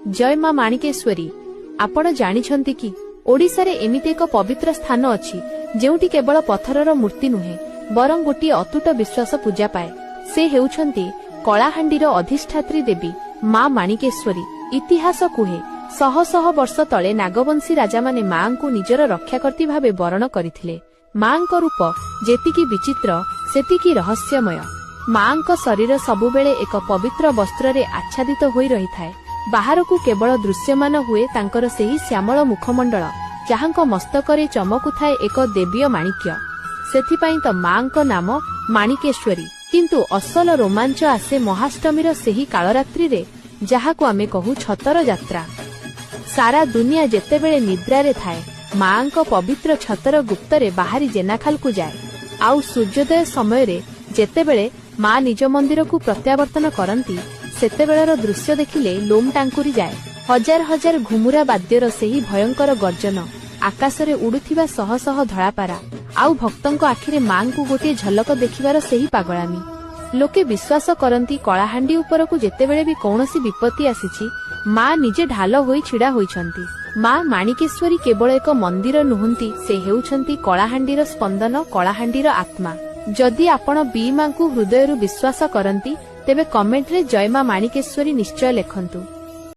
जय मां माणिकेश्वरी। आपण जानिछंती कि ओडिसा रे एमिति एक पवित्र स्थान अछि जेउठी केवल पत्थरर मूर्ति नुहे बरं गोटी अतुट विश्वास पूजा पाए। से हेउछंती कलाहांडीर अधिष्ठात्री देवी मां माणिकेश्वरी। इतिहास कुहे शह शह वर्ष तले नागवंशी राजा माने मां को निजर रक्षाकर्ती भावे वरण करथिले। मां को रूप जेतिकी विचित्र सेतिकी रहस्यमय। मां को शरीर सबुबेले एक पवित्र वस्त्र रे आच्छादित होई रही थाए। बाहर को केवल दृश्यमान हुए तांकर सेही श्यामल मुखमंडल जहांको मस्तकरे चमकु थाए एक देवीय माणिक्य। सेथिपाई तो मां को नाम माणिकेश्वरी। किंतु असल रोमांच आसे महाष्टमीर सेही कालरात्रि रे जहाको आमे कहू छतर यात्रा। सारा दुनिया जेतेबेले निद्रा रे थाए मां को पवित्र छतर गुप्तरे बाहरी जेनाखाल को जाए। आउ सूर्योदय समय रे जेतेबेले मां निज मंदिर को प्रत्यावर्तन करती सेतेबेलर दृश्य देखिले लोम टांकुरी जाए। हजार हजार घुमुरा बाद्यर सेही भयंकर गर्जन आकाशरे उड़ुथिबा शह शह धଳାपारा आउ भक्तंक आखिरे मां को गोटे झलक देखिबार सेही पागलामी। लोके विश्वास करती कलाहांडी उपर को जेतेबेले भी कौनसी विपत्ति आसीछि मां निजे ढाल होई छिड़ा होइछंती। मां माणिकेश्वरी केवल एक मंदिर नुहंती, से हेउछंती कलाहांडीर स्पंदन, कलाहांडीर आत्मा। जदि आपण बी मां को हृदयरु विश्वास करती तेबे कमेंट रे जय मां माणिकेश्वरी निश्चय लेखंतु।